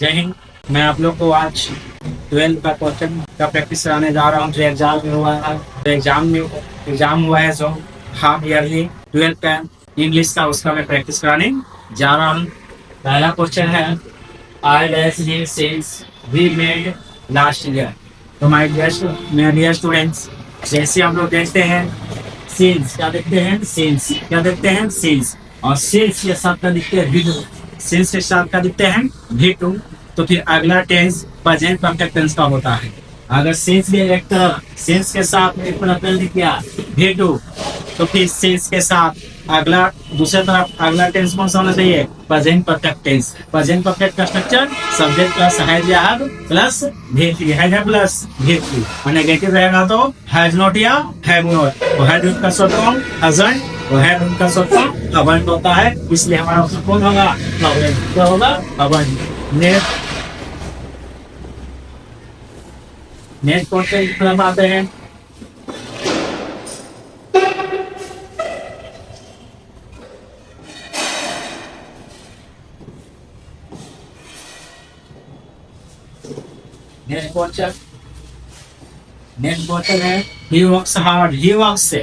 जय हिंद। मैं आप लोग को आज 12th का क्वेश्चन का प्रैक्टिस कराने जा रहा हूँ जो एग्जाम में हुआ है। तो एग्जाम हुआ है जो हाफ ईयरली 12th का इंग्लिश का, उसका मैं प्रैक्टिस कराने जा रहा हूँ। पहला क्वेश्चन है I dash him since we made last year. तो माय डियर स्टूडेंट्स, जैसे हम लोग देखते हैं सिंस, क्या देखते हैं सिंस, क्या देखते हैं सिंस, और सिंस के साथ क्या दिखते हैं भी, सिंस के साथ क्या दिखते हैं भी टू। तो फिर अगला टेंस प्रेजेंट परफेक्ट टेंस का होता है। अगर सिंस भी एक तरफ सिंस के साथ एक प्रेजेंट दिख गया भी टू, तो फिर सिंस के साथ अगला दूसरी तरफ अगला टेंस कौन सा होना चाहिए? Present perfect tense. Present perfect का स्ट्रक्चर सब्जेक्ट प्लस हैज या हैव प्लस भी, हैज है प्लस भी। और नेगेटिव रहेगा तो हैज नॉट या हैव नॉट। तो हैज का शॉर्ट फॉर्म हजंट, वो हैव उनका शॉर्ट फॉर्म हवंट होता है, इसलिए हमारा ऑप्शन कौन होगा? हवंट। क्या होगा? हवंट। नेक्स्ट क्वेश्चन की तरफ आते हैं। नेक्स्ट क्वेश्चन है he works hard, he works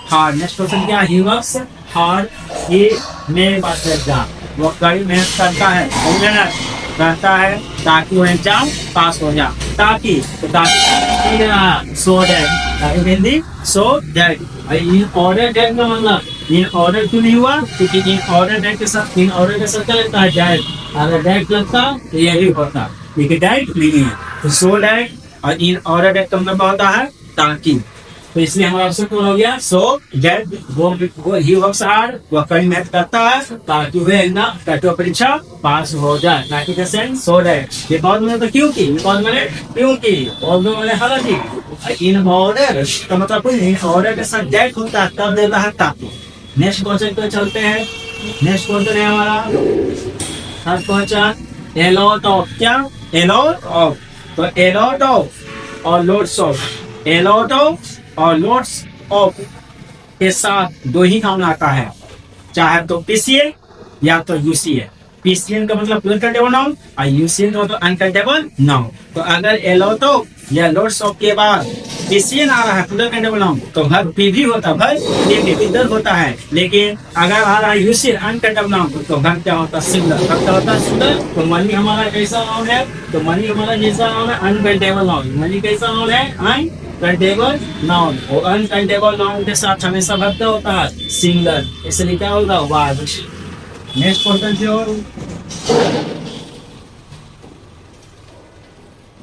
hard. Next question क्या? ही वर्क्स हार्ड, ये मेरे पास एग्जाम, वो कड़ी मेहनत करता है, मेहनत करता है ताकि वो एग्जाम पास हो जाए। ताकि तो ताकि so that Hindi so that. In order that का मतलब इन ऑर्डर क्यों नहीं हुआ? क्योंकि इन ऑर्डर दैट के साथ इन ऑर्डर के साथ क्या लगता है? दैट। अगर दैट लगता तो ये भी होता, लेकिन दैट नहीं है। तो सो दैट और इन ऑर्डर दैट का मतलब होता है ताकि। तो इसलिए हमारा ऑप्शन कौन हो गया? सो दैट वो ही वर्क्स हार्ड, वो कड़ी मेहनत करता है ताकि वह एग्जाम परीक्षा पास हो जाए। ना कि जैसे सो दैट, ये बहुत मैंने तो क्योंकि, बहुत मैंने क्योंकि, और दो मैंने हालांकि। इन ऑर्डर का मतलब कोई नहीं, ऑर्डर के साथ दैट होता है तब देता है ताकि। नेक्स्ट क्वेश्चन पे चलते हैं। नेक्स्ट क्वेश्चन है हमारा third question, a lot of. क्या? A lot of. तो ए लॉट ऑफ और loads of, a lot of और लोड्स ऑफ के साथ दो ही काम आता है, चाहे तो पीसीए या तो यूसीए। पीसीएन का मतलब अनकाउंटेबल नाउन और यूसीएन का मतलब अनकाउंटेबल नाउन। तो अगर ए लॉट ऑफ या लोड्स ऑफ के बाद पीसीएन आ रहा है अनकाउंटेबल नाउन, तो वर्ब पी भी होता है, वर्ब इधर होता है। लेकिन अगर आ रहा है यूसीएन अनकाउंटेबल नाउन, तो वर्ब क्या होता है? सिंगुलर। वर्ब क्या होता है? सिंगुलर। तो मनी हमारा कैसा नाउन है? तो मनी हमारा जैसा नाउन है अनकाउंटेबल नाउन। मनी कैसा नाउन है? Uncountable noun. और अनकाउंटेबल नाउन के साथ हमेशा वर्ब क्या होता है? सिंगुलर। इसलिए क्या होगा? वर्ब। नेक्स्ट क्वेश्चन जो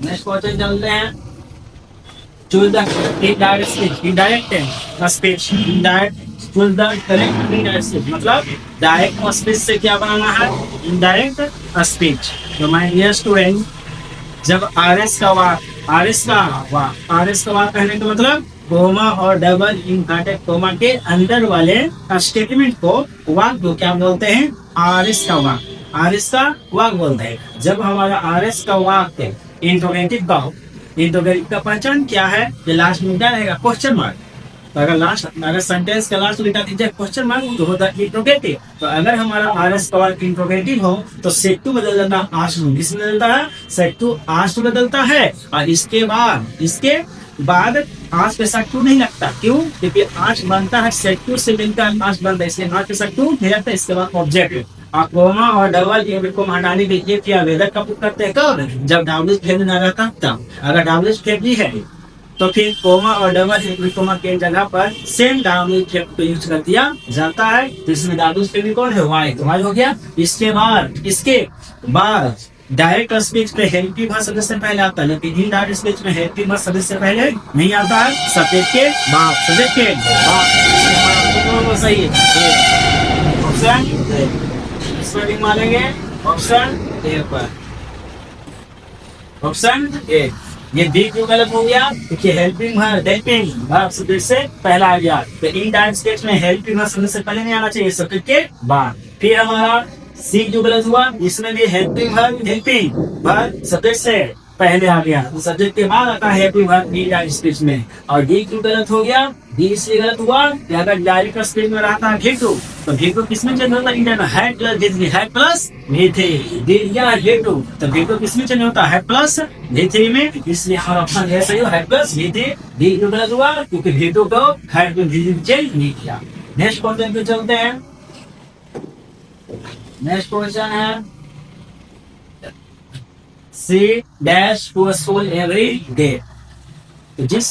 नेक्स्ट क्वेश्चन चलते हैं। Choose the indirect speech, indirect speech, indirect choose the correct indirect speech. मतलब डायरेक्ट स्पीच से क्या बनाना है? Indirect speech. तो माय डियर स्टूडेंट, जब आरएस का वाक कहने का मतलब कोमा और डबल इन्वर्टेड कोमा के अंदर वाले स्टेटमेंट को वाक को क्या बोलते हैं? आरएस का वाक, आरएस का वाक बोलते हैं। जब हमारा आरएस का वाक इंट्रोगेटिव का हो, इंट्रोगेटिव का पहचान क्या है? ये लास्ट में क्या रहेगा? Question mark. तो अगर सेंटेंस का लास्ट लिखा दीजिए क्वेश्चन मार्क, तो होता है इंट्रोगेटिव। तो अगर हमारा आरएस का वाक इंट्रोगेटिव हो तो सेट टू बदल जाता है आस्ट टू। किस में बदलता है? सेट टू आस्ट बदलता है। और इसके बाद आस्ट पे सेट टू नहीं लगता। क्यों? क्योंकि आस्ट बनता है सेट टू से मिलकर आस्ट बनता है, इसलिए आस्ट पे सेट टू नहीं लगता। इसके बाद ऑब्जेक्ट कोमा और डबल को हटाने के लिए क्या वेदर का उपयोग करते हैं? कब? जब डब्ल्यू फेल न रहता तब। अगर डब्ल्यू फेल भी है तो फिर कोमा और डबल कोमा के जगह पर सेम डब्ल्यू को यूज कर दिया जाता है। तो इसमें डब्ल्यू कौन है? वाई। तो वाई हो गया। इसके बाद डायरेक्ट स्पीच में हेल्पिंग वर्ब सब्जेक्ट से पहले आता है, लेकिन इनडायरेक्ट स्पीच में हेल्पिंग वर्ब सब्जेक्ट से पहले नहीं आता है, सब्जेक्ट के बाद। सब्जेक्ट के बाद सही है। ऑप्शन स्पेलिंग मानेंगे ऑप्शन ए पर। Option A. ये बी क्यों गलत हो गया? क्योंकि हेल्पिंग वर्ब सब्जेक्ट से पहला आ गया। तो इनडायरेक्ट स्पीच में हेल्पिंग वर्ब सब्जेक्ट से पहले नहीं आना चाहिए, सब्जेक्ट के बाद। फिर हमारा सी जो गलत हुआ, इसमें भी हेल्पिंग वर्ब सब्जेक्ट से पहले आ गया, तो सब्जेक्ट के बाद आता है हैप्पी वर्क डी या स्पीच में। और डी क्यों गलत हो गया? डी इसलिए गलत हुआ कि अगर डायरेक्ट स्पीच में रहता है ढेटू, तो ढेटू किसमें चेंज होता है? इंडिया में had plus D three, had plus D three, D या ढेटू, तो ढेटू किसमें चेंज होता है? हैड प्लस डी थ्री में, इसलिए हमारा ऑप्शन है सही, had plus D three. D क्यों गलत हुआ? क्योंकि ढेटू को had plus D three change नहीं किया। नेक्स्ट क्वेश्चन पे चलते हैं। नेक्स्ट क्वेश्चन है C dash to school every day. तो जिस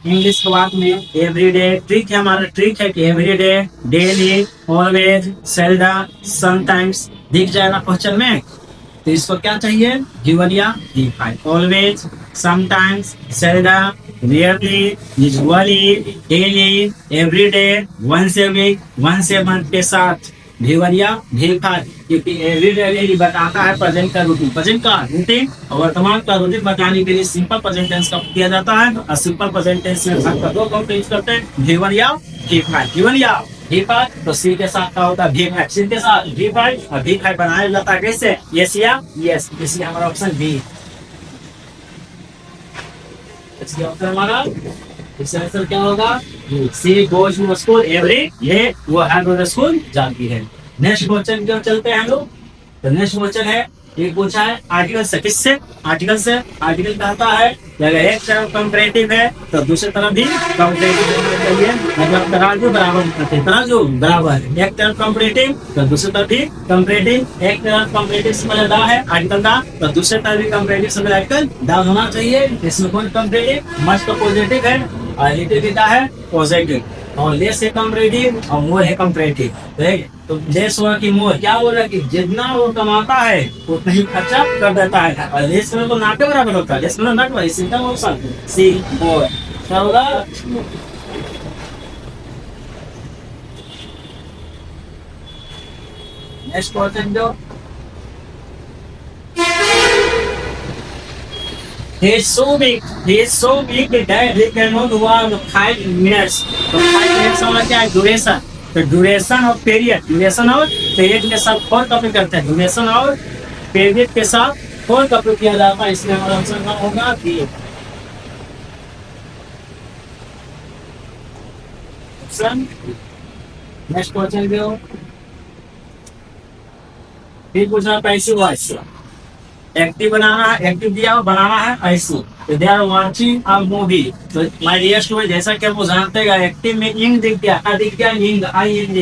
इंग्लिश के बाद में एवरी डे ट्रिक है, हमारा ट्रिक है कि every day, daily, always, seldom, sometimes दिख जाएगा क्वेश्चन में। तो इसको क्या चाहिए? गिवन या define. Always, sometimes, seldom, rarely, usually, daily, every day, once a week, once a month के साथ गिवन या डिफाइन। क्योंकि एवरी डे बताता है प्रेजेंट का रूटीन, प्रेजेंट का रूटीन और वर्तमान का रूटीन बताने के लिए सिंपल प्रेजेंट टेंस का किया जाता है। और सिंपल प्रेजेंट टेंस में भाग का दो फॉर्म यूज करते हैं, गिवन या डिफाइन। गिवन या डिफाइन, तो सी के साथ क्या होता है? डिफाइन। सी के साथ डिफाइन, और डिफाइन बनाया जाता है कैसे? यस या यस, इसलिए हमारा ऑप्शन बी। इसलिए ऑप्शन हमारा इसका आंसर क्या होगा? She goes to school every day, वो हर रोज स्कूल जाती है। नेक्स्ट क्वेश्चन की ओर चलते हैं हम लोग। तो नेक्स्ट क्वेश्चन है, एक पूछा है आर्टिकल से, किससे? आर्टिकल से। आर्टिकल कहता है कि अगर एक तरफ कंपैरेटिव है तो दूसरी तरफ भी कंपैरेटिव होना चाहिए, मतलब तराजू बराबर होना चाहिए, तराजू बराबर। एक तरफ कंपैरेटिव तो दूसरी तरफ भी कंपैरेटिव। एक तरफ कंपैरेटिव से मतलब दा है आर्टिकल दा, तो दूसरी तरफ भी कंपैरेटिव से आर्टिकल दा होना चाहिए। इसमें कौन कंपैरेटिव? मस्ट तो पॉजिटिव है, और रिलेटिव दा है पॉजिटिव, और लेस है कंपैरेटिव और मोर है कंपैरेटिव। तो लेस हुआ कि मोर, क्या बोल रहा है कि जितना वो कमाता है उतना ही खर्चा कर देता है, और लेस में तो ना के बराबर होता है, लेस में नॉट बराबर, सिंपल ऑप्शन सी मोर। क्या होगा? नेक्स्ट क्वेश्चन जो he is so big that he cannot walk 5 minutes। तो 5 minutes वाला क्या है? ड्यूरेशन। तो ड्यूरेशन और पीरियड, ड्यूरेशन और पीरियड के साथ फोर कॉपी करते हैं, ड्यूरेशन और पीरियड के साथ फोर कॉपी किया जाता है, इसलिए हमारा आंसर क्या होगा? बी। ऑप्शन नेक्स्ट क्वेश्चन जो फिर पूछना पैसिव वॉइस। एक्टिव बनाना है, एक्टिव दिया हुआ बनाना है ऐसी। तो they are watching a movie. तो माय डियर स्टूडेंट, जैसा कि आपको जानते हैं एक्टिव में इंग दिख गया, दिख गया इंग, आई एन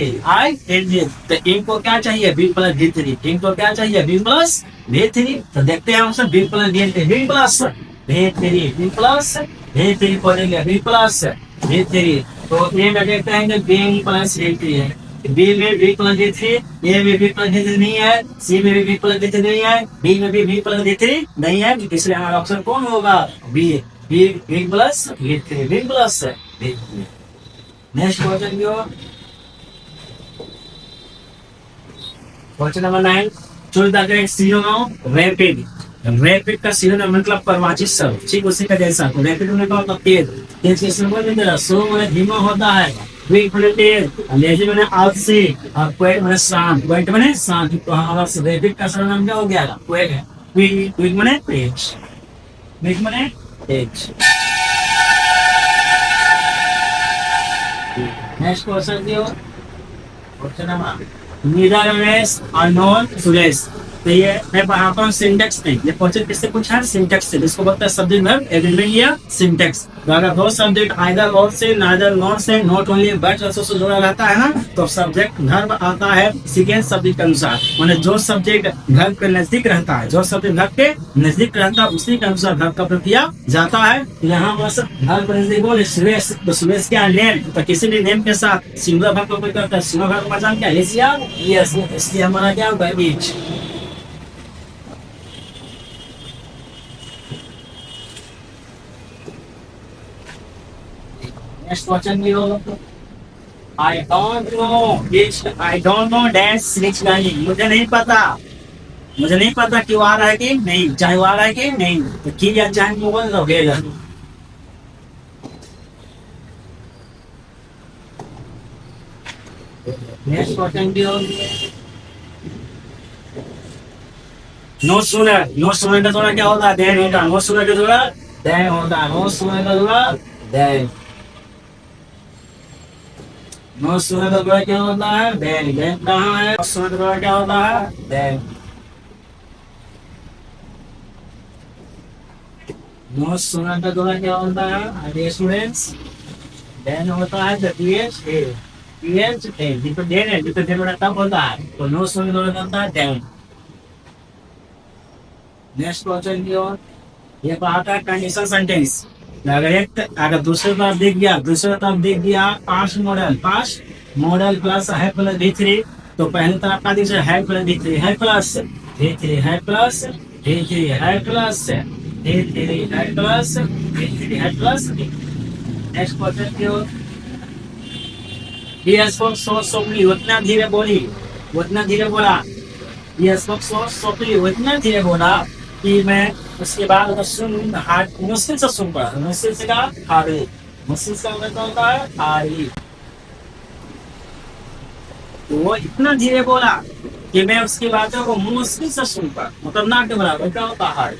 जी। तो इंग को क्या चाहिए? B plus D three. इंग को क्या चाहिए? B plus D three. तो देखते हैं हम B plus D three, B plus D three, B plus D three पढ़ेंगे, बी प्लस डी थ्री। तो ए में देखते हैं बी प्लस डी थ्री है, बी में B plus D three, A में बी प्लस डी थ्री नहीं है, सी में भी बी प्लस डी थ्री नहीं है, डी में भी बी प्लस डी थ्री नहीं है, इसलिए हमारा ऑप्शन कौन होगा? B. B B plus D three, B plus D three. Next question जो question number 9, choose the correct synonym rapid. Rapid का सिनोनिम मतलब परवाचित शब्द, ठीक उसी का जैसा। तो रैपिड में क्या होता है? तेज। तेज के सिनोनिम में स्लो में धीमा होता है, क्विक मैंने तेज, लेजी मैंने आलसी, और क्विक मैंने शांत। क्विक मैंने शांत। तो हमारा रैपिड का सिनोनिम क्या हो गया? क्विक है। क्विक मैंने तेज, क्विक मैंने तेज। नेक्स्ट क्वेश्चन दियो, क्वेश्चन नंबर नीदर रमेश और नॉन सुरेश। तो ये मैं पढ़ाता हूँ सिंटेक्स में। ये क्वेश्चन किससे पूछा है? सिंटेक्स से, जिसको बोलते हैं सब्जेक्ट वर्ब एग्रीमेंट या सिंटेक्स। तो अगर दो सब्जेक्ट आइदर और से, नाइदर नॉट से, not only but also say जुड़ा रहता है ना, तो सब्जेक्ट वर्ब आता है सेकेंड सब्जेक्ट के अनुसार। माने जो सब्जेक्ट वर्ब के नजदीक रहता है, जो सब्जेक्ट वर्ब के नजदीक रहता है उसी के अनुसार वर्ब का प्रयोग किया जाता है। यहाँ बस वर्ब नजदीक बोले सुरेश, तो सुरेश क्या नेम, तो किसी भी नेम के साथ सिंगुलर वर्ब का प्रयोग करता है। सिंगुलर वर्ब का मतलब क्या? यस, इसलिए हमारा क्या होगा? इज। Next question भी होगा। I don't know dance which गाड़ी। मुझे नहीं पता कि वो आ रहा है कि नहीं, चाहे वो आ रहा है कि नहीं। तो की या चाहे वो बोल दोगे। नेक्स्ट क्वेश्चन भी होगा। नो सुनर, नो सुनर का थोड़ा क्या होता है, देन होता है, नो सुनर का थोड़ा देन होता है, नो सुनर का थोड़ा देन, नो सुनर का थोड़ा क्या होता है, देन, देन कहाँ है, नो सुनर का थोड़ा क्या होता है, देन, नो सुनर का थोड़ा क्या होता है, डियर स्टूडेंट्स, देन होता है द टीएच ए, टीएच ए, जिसको देन है, जिसको देन बड़ा टफ होता है, तो नो सुनर का थोड़ा होता है देन। नेक्स्ट क्वेश्चन की ओर, ये आता है कंडीशन सेंटेंस। अगर एक, अगर दूसरे तरफ दिख गया पांच मॉडल प्लस है प्लस डी थ्री, तो पहले तरफ का दिख है प्लस डी थ्री है प्लस डी थ्री है प्लस डी थ्री है प्लस डी थ्री है प्लस डी थ्री है प्लस। नेक्स्ट क्वेश्चन की ओर, ये सो सोपली उतना धीरे बोली, उतना धीरे बोला, ये सो सोपली उतना धीरे बोला कि मैं उसके बाद अगर सुन हार्ड मुश्किल से सुन पड़ा, मुश्किल से का हारी, मुश्किल से मतलब होता है हारी, तो वो इतना धीरे बोला कि मैं उसकी बातों को मुश्किल से सुन पा, मतलब ना के बराबर क्या होता है हार्ड।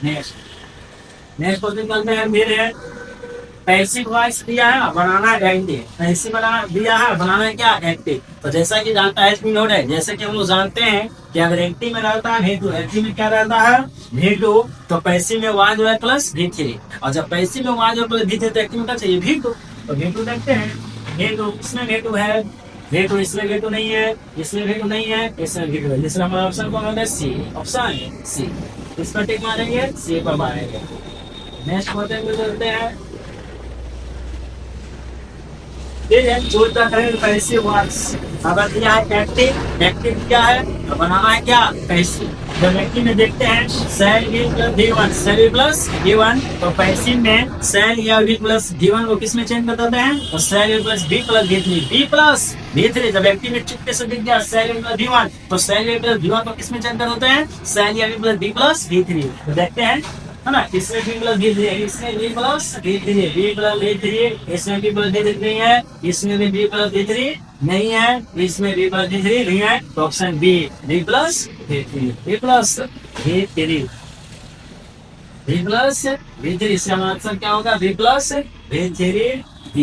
नेक्स्ट नेक्स्ट क्वेश्चन करते हैं, मेरे पैसिव वॉइस दिया है, बनाना है एक्टिव, पैसिव बना दिया है, बनाना है क्या एक्टिव। तो जैसा कि जानता है इसमें नोट है, जैसे कि हम लोग जानते हैं कि अगर एक्टिव में रहता है V2, एक्टिव में क्या रहता है V2, तो पैसिव में वाज है प्लस V3, और जब पैसिव में वाज प्लस V3 तो एक्टिव में क्या चाहिए V2, तो V2 देखते हैं, V2 इसमें V2 है, V2 इसमें V2 नहीं है, इसमें V2 नहीं है, इसमें V2 है, जिसमें हमारा ऑप्शन कौन होता है सी, ऑप्शन है सी, इसका टिक मारेंगे, सी पर मारेंगे। नेक्स्ट क्वेश्चन में चलते हैं, पैसिव वॉइस अगर दिया है एक्टिव, एक्टिव क्या है, बनाना है क्या पैसिव। जब एक्टिव में देखते हैं सेल V प्लस D1, सेल V प्लस D1, तो पैसिव में सेल या V प्लस D1 को किस में चेंज कर देते हैं, तो सेल V plus B plus D3, B plus D3, जब एक्टिव में चुपके से दिख गया सेल V प्लस D1, तो सेल V प्लस D1 को किस में चेंज कर देते हैं, सेल या V plus B plus D3, तो देखते हैं है ना, इसमें B प्लस D3, इसमें B plus D3, B plus D3, इसमें B प्लस D3 नहीं है, इसमें भी B प्लस D3 नहीं है, इसमें B प्लस D3 नहीं है, तो option B B plus D3, B plus D3, B plus D3, इससे हमारा आंसर क्या होगा, B plus D3 D।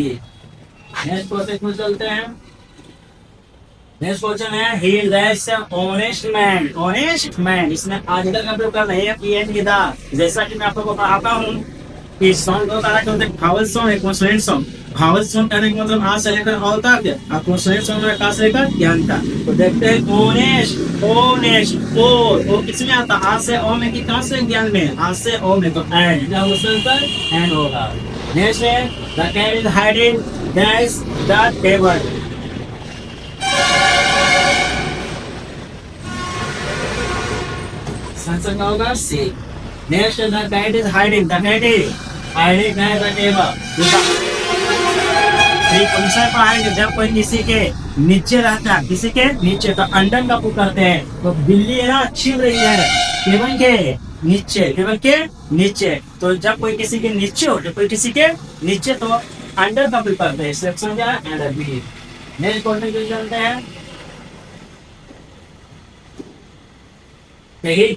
Next question में चलते हैं, नेक्स्ट क्वेश्चन है, he is honest man, honest man, इसमें आर्टिकल का प्रयोग करना है पीएन की दा, जैसा कि मैं आप लोगों को पढ़ाता हूँ कि सॉन्ग दो तरह के होते हैं, भावल सॉन्ग एक कॉन्सोनेंट सॉन्ग। भावल सॉन्ग कहने का मतलब आ से लेकर अ तक, और कॉन्सोनेंट सॉन्ग में का से लेकर ज्ञान तक। तो देखते हैं ऑनेस्ट, ऑनेस्ट ओ किसमें आता, आ से ओ में कि कहां से ज्ञान में, आ से ओ में, तो एंड क्या होगा, एंड होगा। नेक्स्ट है, the cat is hiding that's the table, answer क्या होगा C. Next the cat is hiding, the cat is hiding है द टेबल। कौन पढ़ाएंगे, जब कोई किसी के नीचे रहता है, किसी के नीचे, तो अंडर का पुकार करते हैं, तो बिल्ली है ना छिप रही है टेबल के नीचे, टेबल के नीचे, तो जब कोई किसी के नीचे हो, जब कोई किसी के नीचे, तो अंडर का पुकार करते हैं, सिलेक्शन क्या है अंडर बी। नेक्स्ट क्वेश्चन चलते हैं,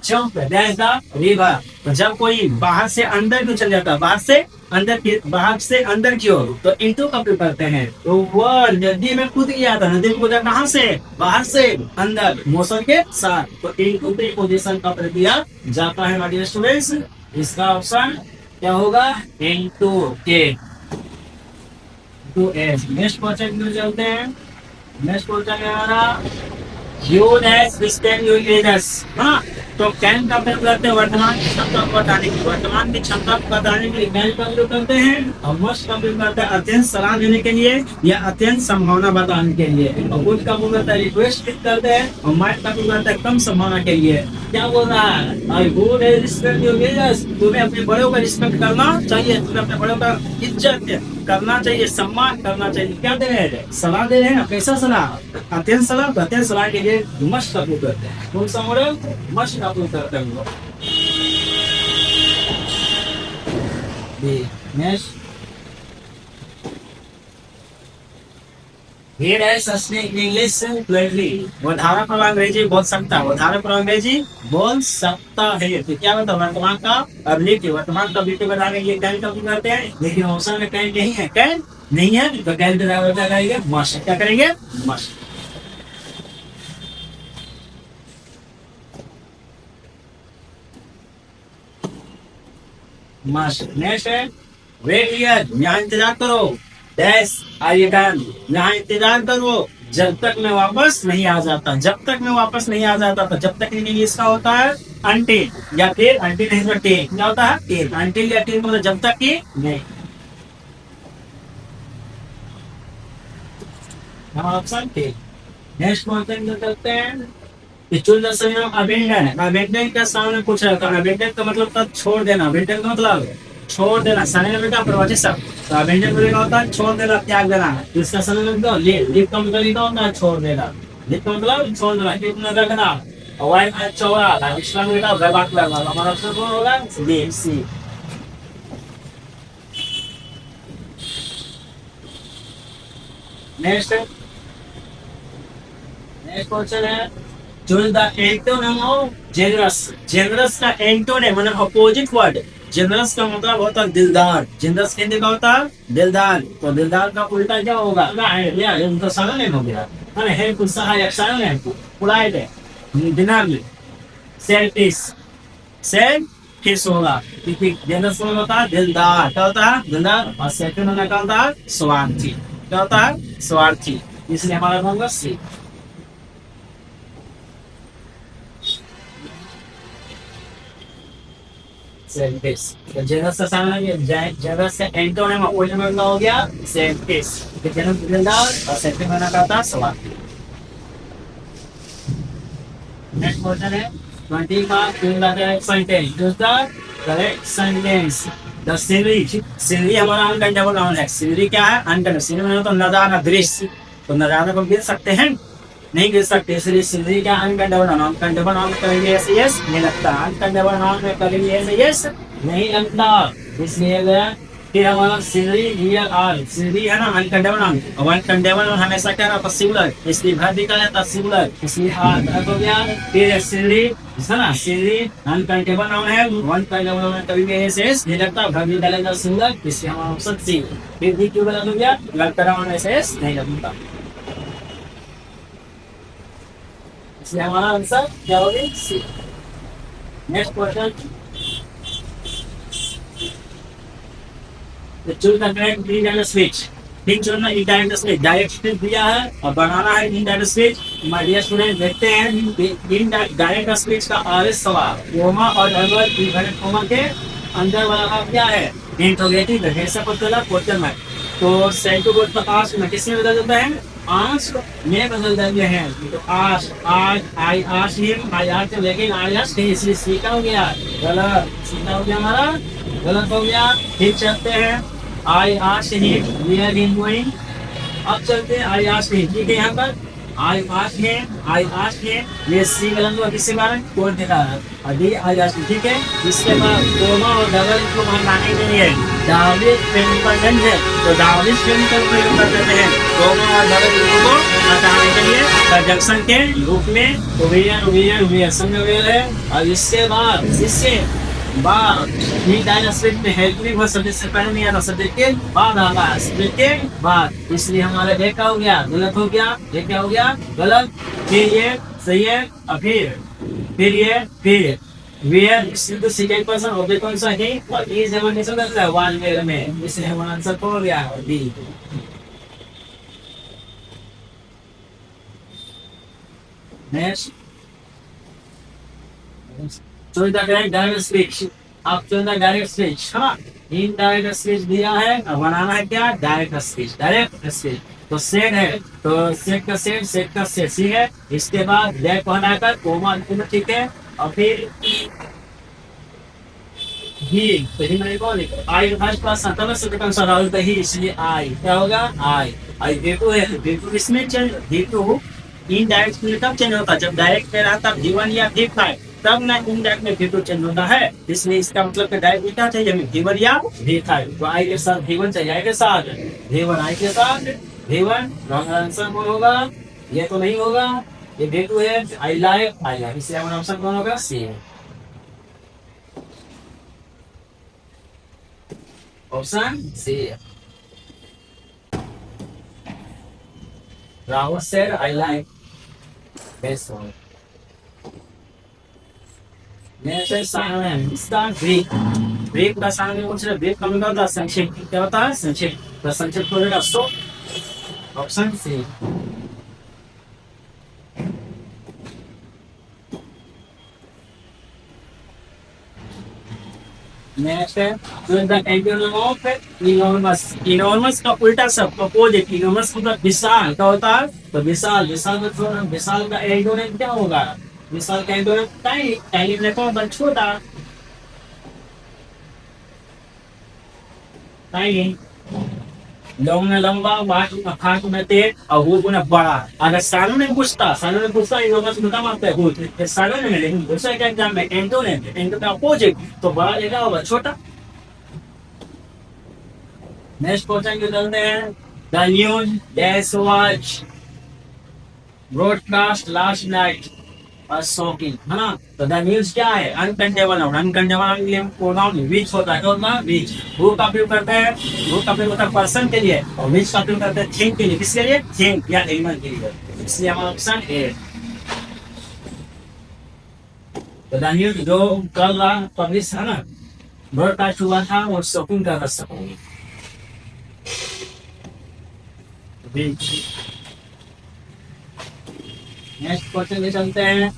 जंप दैट्स द रिवर, तो जब कोई बाहर से अंदर क्यों चल जाता है, बाहर से अंदर की ओर, तो इनटू का प्रयोग करते हैं। तो वह नदी में कूद गया था, नदी में कूदा कहाँ से, बाहर से अंदर, मोशन के साथ, तो इनटू की पोजीशन का प्रयोग किया जाता है माय डियर स्टूडेंट्स। इसका ऑप्शन क्या होगा, इनटू के, टू एस। नेक्स्ट क्वेश्चन में चलते हैं, नेक्स्ट क्वेश्चन है हमारा, यूज एज डिस्टेंस यूजेस, हाँ, तो कैन का प्रयोग करते हैं वर्तमान की क्षमता को बताने की, वर्तमान की क्षमता को बताने के लिए कैन का प्रयोग करते हैं, और मस्ट का प्रयोग करते हैं अत्यंत सलाह देने के लिए या अत्यंत संभावना बताने के लिए, और गुड का प्रयोग करते हैं रिक्वेस्ट करते हैं, और माइट का प्रयोग करते हैं कम संभावना के लिए। क्या बोल रहा है, आई गुड एज रिस्पेक्ट यूजेस, तुम्हें अपने बड़ों का रिस्पेक्ट करना चाहिए, तुम्हें अपने बड़ों का इज्जत करना चाहिए, सम्मान करना चाहिए। क्या दे रहे हैं, सलाह दे रहे हैं, कैसा सलाह, अत्यंत सलाह, तो अत्यंत सलाह के लिए मस्ट का प्रयोग करते हैं, कौन सा मॉडल, मस्ट का प्रयोग करते हैं। Next He does speak English fluently. वो धारा पर अंग्रेजी बोल सकता है, वो धारा पर अंग्रेजी बोल सकता है। तो क्या होता है वर्तमान का अबिलिटी, वर्तमान का अबिलिटी बनाने के लिए कैन का उपयोग करते हैं, लेकिन ऑप्शन में कैन नहीं है, कैन नहीं है तो कैन ड्राइवर क्या करेंगे, मस्ट। क्या करेंगे, मस्ट। मस्ट। नेक्स्ट है वेट हियर, यहाँ इंतजार करो। डैश आर यू डन, यहाँ इंतजार करो जब तक मैं वापस नहीं आ जाता, जब तक मैं वापस नहीं आ जाता। तो जब तक नहीं इसका होता है अनटिल, या फिर अनटिल नहीं तो टिल। क्या होता है, टिल। अनटिल या टिल मतलब जब तक कि नहीं। Option till. नेक्स्ट क्वेश्चन करते हैं, चूज द सही नाम अबेंडन। अबेंडन का सामने पूछ रहा था, अबेंडन का मतलब था छोड़ देना, अबेंडन का मतलब छोड़ देना। सामने में का प्रवाची शब्द, तो अबेंडन का होता है छोड़ देना, त्याग देना। इसका समय में तो लीव का मतलब क्या होता है, छोड़ देना। लीव का मतलब छोड़ देना, कितना रखना। अवाइड में चौड़ा इस्लाम में का बर्बाद करना। हमारा आंसर कौन होगा, डी सी। नेक्स्ट क्वेश्चन है, choose the antonym of generous. Generous का एंटोनिम मतलब अपोजिट वर्ड। जेनरस का मतलब होता है दिलदार। जेनरस हिंदी का होता है दिलदार। तो दिलदार का उल्टा क्या होगा, ये तो सारा नहीं हो गया है, हेल्प सहायक, सारा नहीं पोलाइट है, दिनार सेल्फिश, सेल्फिश होगा। क्योंकि जेनरस में होता है दिलदार। क्या होता है, दिलदार। और सेल्फिश में क्या होता है, स्वार्थी। क्या होता है, स्वार्थी। इसलिए हमारा होगा सी। सेल्फिश। तो जेनरस का सामने जेनरस का एंटोनिम ओरिजिनल का हो गया सेल्फिश। तो जेनरस दिलदार और सेल्फिश होना का था स्वार्थी। नेक्स्ट क्वेश्चन है 20 का choose the correct sentence. Choose the correct sentence. The scenery, scenery हमारा अनकंटेबल नाउन है। सीनरी क्या है, अनकंटेबल। सीनरी मतलब तो नजारा, दृश्य। तो नजारा को गिर सकते हैं, नहीं गिर सकते, इसलिए सीनरी क्या, अनकंटेबल नाउन। अनकंटेबल नाउन करेंगे ऐसे यस नहीं लगता, अनकंटेबल नाउन में करेंगे ऐसे यस नहीं लगता, इसलिए गया। फिर हमारा सीनरी हियर आर, सीनरी है ना अनकंटेबल नाउन। और अनकंटेबल नाउन हमेशा क्या रहता है, सिंगुलर, इसलिए भर निकाला था सिंगुलर, इसलिए हां हो गया। फिर सीनरी है ना, सीनरी अनकंटेबल नाउन है, अनकंटेबल नाउन कभी भी ऐसे यस नहीं लगता, भर निकालेगा सिंगुलर, इसलिए हमारा ऑप्शन सी। फिर भी क्यों गलत हो गया, लगता नाउन ऐसे यस नहीं लगता, इसलिए हमारा आंसर क्या होगी, C. Next question, choose the correct indirect speech. तीन चुनना इनडायरेक्ट स्पीच, डायरेक्ट स्पीच दिया है और बनाना है indirect speech. My dear student देखते हैं इनडायरेक्ट स्पीच का आर सवाल, कोमा और डबल इन्वर्टेड कोमा के अंदर वाला क्या है, इंट्रोगेटिव है, ऐसा कुछ क्वेश्चन है। तो सेंटू बोर्ड का आस्क में किसमें बदल जाता है, आस्क में बदल जाते हैं। तो आस्क, आज आई आस्क हिम, आई आस्क, लेकिन आई आस्क इसलिए सीखा हो गया, गलत। सीखा हो गया हमारा, गलत हो गया। फिर चलते हैं, I ask him where he going. अब चलते हैं आई आस्क हिम, ठीक है। यहाँ पर आई आस्क हिम, आई आस्क हिम, ये सी गलत हुआ, किसके कारण, कोड दिखा है। अभी आई आस्क, ठीक है। इसके बाद कोमा और डबल को हम लाने के लिए डार्विन इंडिपेंडेंट है, तो डार्विन केमिकल प्रयोग कर देते हैं कोमा और डबल को हटाने के लिए कंजंक्शन के रूप में। ओवियर समझ है। और इसके बाद ये डायनास्टिक में हेल्पिंग वर्ब सब्जेक्ट से पहले नहीं आता, सब्जेक्ट के बाद आता है, सब्जेक्ट के बाद। इसलिए हमारा ये क्या हो गया, गलत हो गया। ये क्या हो गया, गलत। फिर ये सही है, और फिर ये फिर वेयर सेकंड पर्सन ऑब्जेक्ट कौन सा है, और ये जमा नहीं सकता है वन वेयर में, इसलिए हमारा आंसर कौन हो गया, B. Next, choose the correct direct speech. आप चुन द डायरेक्ट स्पीच, हाँ इनडायरेक्ट स्पीच दिया है, अब बनाना है क्या, डायरेक्ट स्पीच। डायरेक्ट स्पीच तो सेट है, तो सेट का सेट सी है। इसके बाद दैट को हटाकर कोमा, ठीक है। और फिर ही, तो ही मैंने कौन लिखा, आई फर्स्ट पर्सन, तब second person all the he, इसलिए आई क्या होगा, आई देखो है, देखो इसमें चेंज, देखो इनडायरेक्ट में तब चेंज होता है जब डायरेक्ट में रहता V1 या V5, तब ना इनडायरेक्ट में V2 चेंज होता है। इसलिए इसका मतलब डायरेक्ट क्या चाहिए, V1 या V5। तो आई के साथ V1 चाहिए, आई के साथ V1, आई के साथ V1 रॉन्ग आंसर कौन होगा? ये तो नहीं होगा, ये V2 है। आई लाइक, इसलिए हमारा ऑप्शन कौन होगा? C. Option C. Rahul said I like best one. Next है साइलेंट, इसका ब्रेक। ब्रेक का साइलेंट पूछ रहे, ब्रेक कम का संक्षेप क्या होता है? संक्षेप, तो संक्षेप हो जाएगा स्टॉप। Option C. नेक्स्ट है the antonym of enormous. Enormous का उल्टा शब्द अपोजिट, इनॉर्मस मतलब विशाल क्या होता है? तो विशाल, विशाल मतलब विशाल का एंटोनिम क्या होगा? विशाल का एंटोनिम टाइनी, टाइनी मतलब कौन होता है? छोटा, टाइनी। लॉन्ग में लंबा, फाट में तेज, और हुड में बड़ा। अगर सालों ने पूछता इनॉर्मस मतलब आता है हुड, फिर सालों ने, लेकिन दूसरे के एग्जाम में एंटोनिम, एंटो का अपोजिट, तो बड़ा लेगा होगा छोटा। नेक्स्ट क्वेश्चन की चलते हैं। The news dash watch broadcast last night और शॉकिंग, है ना? तो द न्यूज क्या है? अनकंटेबल नाउन, अनकंटेबल प्रोनाउन विच होता है, होता है विच। हु का प्रयोग करते हैं? हु का प्रयोग होता है पर्सन के लिए, और विच का प्रयोग करते हैं थिंग के लिए। किसके लिए? थिंग या एनिमल के लिए। इसलिए हमारा ऑप्शन ए। तो द न्यूज जो कल पब्लिश है ना, ब्रॉडकास्ट हुआ था, वो शॉकिंग का शॉकिंग। नेक्स्ट क्वेश्चन में चलते हैं।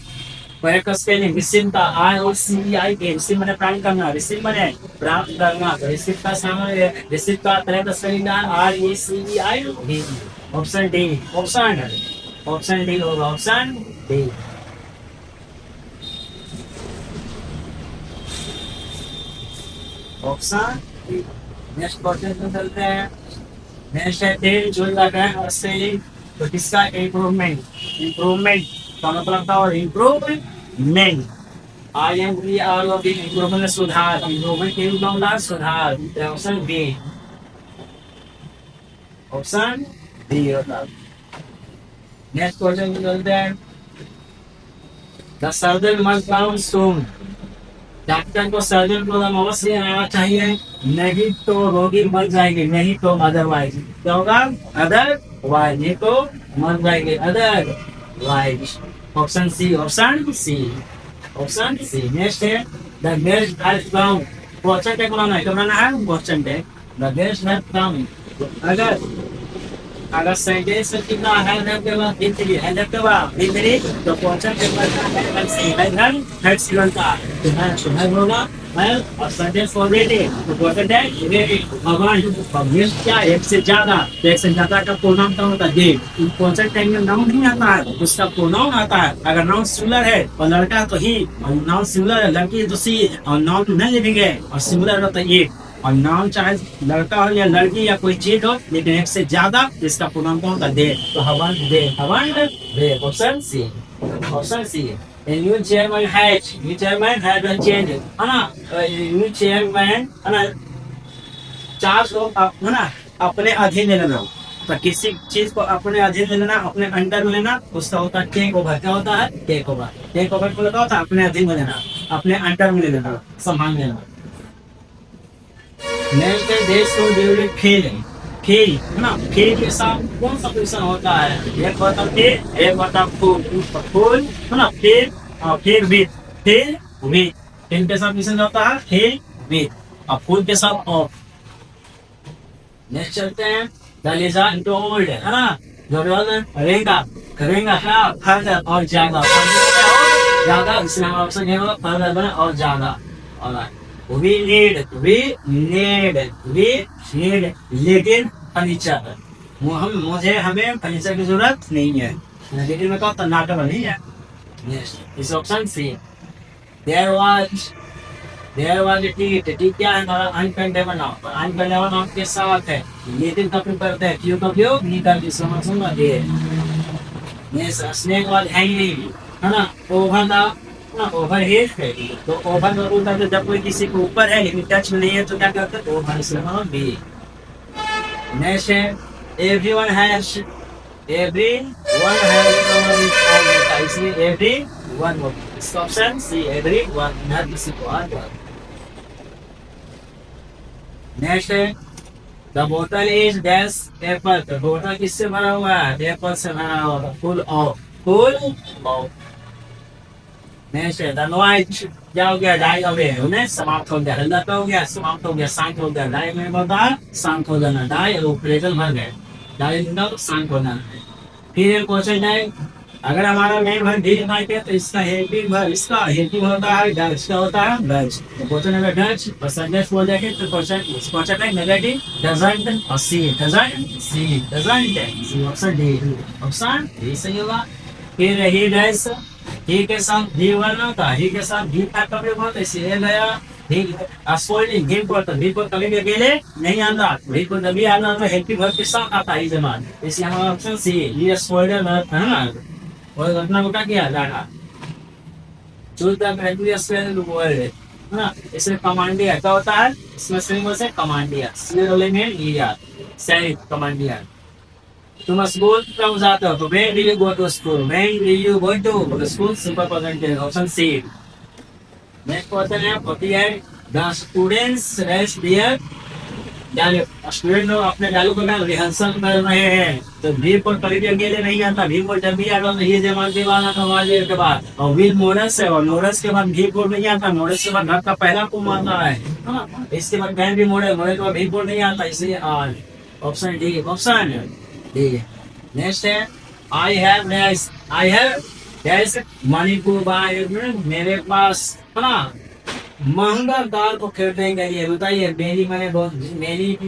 करेक्ट स्पेलिंग रिसीव का ROCEI के, रिसीव मैंने प्राप्त करना, रिसीव मैंने प्राप्त करना, तो रिसीव का सामने रिसीव का करेक्ट स्पेलिंग है RECEIV। Option D, option D होगा, option D. Option D. Next question में चलते हैं। नेक्स्ट है तेल जो लगा है स्पेलिंग, तो किसका? इम्प्रूवमेंट, इम्प्रूवमेंट का मतलब था, और इम्प्रूवमेंट IMPR इम्प्रूवमेंट सुधार, इम्प्रूवमेंट के मतलब सुधार। ऑप्शन बी, ऑप्शन बी होता। नेक्स्ट क्वेश्चन में चलते हैं। The surgeon must count soon. Doctor को सर्जन को अवश्य आना चाहिए, नहीं तो रोगी मर जाएगी, नहीं तो अदरवाइज क्या होगा? अदरवाइज, नहीं तो मर जाएगी, otherwise. Option C, option C, option C. Next है the guest has come. Question tag बनाना है, क्या बनाना है? Question tag. The guest has come, अगर सेंटेंस में कितना है के बाद इंद्री है के बाद इंद्री, तो क्वेश्चन टैग बनाना है सी है थर्ड सीलन का, तो है सुधार होगा है। और सेंटेंस ऑलरेडी, तो क्वेश्चन टैग रेडी। भगवान पब्लिश क्या? एक से ज्यादा, तो एक से ज्यादा का प्रोनाउन क्या होता है? दे। क्वेश्चन टैग में नाउन नहीं आता है, उसका प्रोनाउन आता है। अगर नाउन सिंगुलर है और लड़का तो ही, और नाउन सिंगुलर है लड़की तो सी, और नाउन तो नहीं लिखेंगे, और सिंगुलर होता है ये। और नाउन चाहे लड़का हो या लड़की या कोई चीज हो, लेकिन एक से ज्यादा, इसका प्रोनाउन कौन होता है? दे। तो haven't they, haven't they. Option C, option C. New chairman has been change, है ना? न्यू चेयरमैन, है ना? 4 लोग है ना अपने अधीन ले लेना। तो किसी चीज को अपने अधीन ले लेना, अपने अंडर में लेना, उसका होता है टेक ओवर। क्या होता है? Take over. टेक ओवर को होता है अपने अधीन में लेना, अपने अंडर में ले लेना, संभाल लेना। नेक्स्ट है देश को ड्यूरिंग फेल, फेल, है ना? फेल के साथ कौन सा क्वेश्चन होता है? एक होता फेल, एक होता फूल, फूल, है ना? फेल और fail with, fail with. Fail के साथ क्वेश्चन होता है फेल विथ, और फूल के साथ ऑफ। नेक्स्ट चलते हैं। द लिजर्ड टोल्ड, है ना? जो करेगा, करेगा क्या? फर्दर और ज्यादा, ज्यादा। इसमें हमारा ऑप्शन क्या होगा? फर्दर बना और ज्यादा। ऑलराइट। We need लेकिन फर्नीचर, मुझे हमें फर्नीचर की जरूरत नहीं है, लेकिन मैं कहता नाटक नहीं है। इस option C. There was a T क्या है? हमारा अनकंटेबल नाउन, अनकंटेबल नाउन के साथ है लेकिन का प्रयोग करते हैं, क्यों का प्रयोग नहीं करते, समझ दे। स्नेक वाज हैंगिंग, है ना? ओवर द, ओवर हेड है, तो ओवर का बोलता है जब कोई किसी के ऊपर है लेकिन टच में नहीं है, तो क्या करते हैं? ओवर से बी। नेक्स्ट है everyone has everyone has होता है, इसलिए everyone होता है। इसका ऑप्शन सी everyone, हर किसी को हर बार। नेक्स्ट है द बोतल इज डैश एप्पल, तो बोतल किससे भरा हुआ है? एप्पल से भरा हुआ है, फुल ऑफ। नेक्स्ट है द नॉइज क्या हो गया? डाई अवे, उन्हें समाप्त हो गया, हल्ला हो गया, समाप्त हो गया, शांत हो गया। डाई में बोलता शांत हो जाना, डाई ऑपरेटर भर गए, डाई मतलब शांत हो जाना है। फिर एक क्वेश्चन है अगर हमारा मेन वर्ब भी दिखाई दे तो इसका हेल्पिंग वर्ब, इसका हेल्पिंग होता है डज, क्या होता है? डज। तो क्वेश्चन अगर डज और सब्जेक्ट बोल जाएंगे तो क्वेश्चन है नेगेटिव डजंट और C doesn't option D, option D सही होगा। फिर ही डज, ही के साथ भी वर्ब होता है, ही के साथ भी का प्रयोग होता है, इसलिए गया ही अस्पोलिंग ही को कभी भी अकेले नहीं आता, ही को जब भी आना तो हेल्पिंग वर्ब के साथ आता है जमान, इसलिए हमारा ऑप्शन सी ये अस्पोलिंग वर्ब है ना। और घटना को क्या किया जाना चूता है ना, इसमें कमांडिया क्या होता है? इसमें सिंबल से कमांडिया में लिया सैनिक कमांडिया। तुम स्कूल कब जाते हो? तो when do you go to school, when do you go to school, simple present tense, option C. Next question है 48 द स्टूडेंट्स रेस्ट देयर, यानी स्टूडेंट लोग अपने चालू करना रिहर्सल कर रहे हैं, तो भी पर कभी भी अकेले नहीं आता, भी पर जब भी आता तो ये जमान के बाद आता आवाज के बाद, और विद मोरस है, और मोरस के बाद भी पर नहीं आता, मोरस के बाद घर का पहला को मारना है ना, इसके बाद बहन भी मोड़े के बाद भी पर नहीं आता, इसलिए आज option D, option D. Next है I have dash money to buy, मेरे पास है ना महंगा कार को खरीदने के लिए। बताइए मेरी मैंने बहुत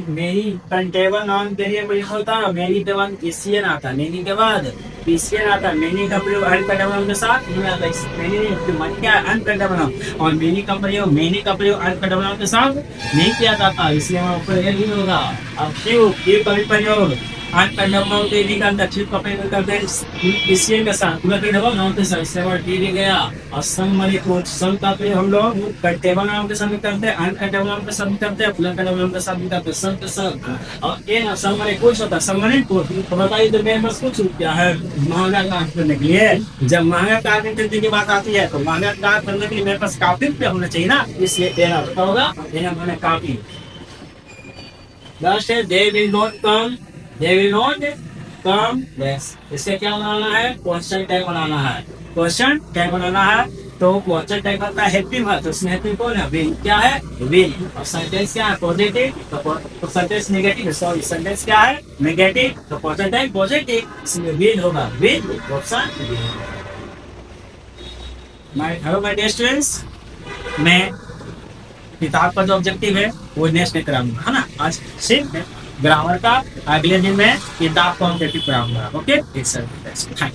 मेरी कंटेबल नाउन के लिए होता है, मेरी के बाद पीसीएन आता, मेरी के बाद पीसीएन आता, मेनी का प्रयोग अनकंटेबल के साथ नहीं आता, मेनी मन क्या अनकंटेबल नाउन, और मेनी का प्रयोग अनकंटेबल के साथ नहीं किया जाता, इसलिए हमारा ऊपर ये नहीं होगा। अब क्यों ये कभी प्रयोग अनकंटेबल के भी करते अच्छी कपड़े करते हैं पीसीएन के साथ, पूरा कंटेबल नाउन के साथ, इसलिए डी भी गया। और संग को संग का प्रयोग हम लोग कंटेबल नाउन के साथ भी करते हैं, अनकंटेबल नाउन के साथ भी करते हैं, पूरा कंटेबल नाउन के साथ भी करते हैं, संग के साथ। और ये ना संग माने कुछ होता है, संग माने कुछ, तो बताइए तो मेरे पास कुछ क्या है महंगा कार खरीदने के लिए। जब महंगा कार खरीदने की बात आती है तो महंगा कार खरीदने के लिए मेरे पास काफी रुपया होना चाहिए ना, इसलिए देना पड़ता होगा, देना मैंने काफी। लास्ट है they will not come, yes, इससे क्या बनाना है? क्वेश्चन टैग बनाना है, क्वेश्चन टैग बनाना है। तो क्वेश्चन टैग करता है हेल्पिंग वर्ब, तो इसमें हेल्पिंग कौन है? विल, क्या है? विल। और सेंटेंस क्या है? पॉजिटिव, तो सेंटेंस नेगेटिव, सॉरी सेंटेंस क्या है? नेगेटिव, तो क्वेश्चन टैग पॉजिटिव, इसमें विल होगा, will option. Hello my dear students, मैं किताब का जो ऑब्जेक्टिव है वो नेक्स्ट में कराऊंगा, है ना। आज सिर्फ ग्रामर का, अगले दिन में किताब का ऑब्जेक्टिव कराऊंगा। Okay, it's thank